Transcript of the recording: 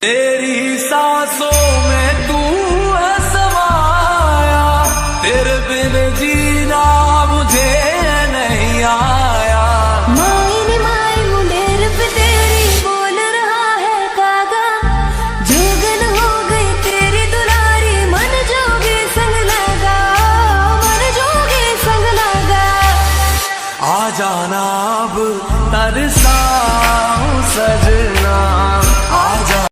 तेरी सांसों में तू है समाया, तेरे बिन जीना मुझे नहीं आया। माई माई मुंडेर पे तेरी बोल रहा है कागा, जोगन हो गई तेरी दुलारी, मन जोगे संग लगा, मन जोगे संग लगा। आ जाना अब तरसाऊं सजना।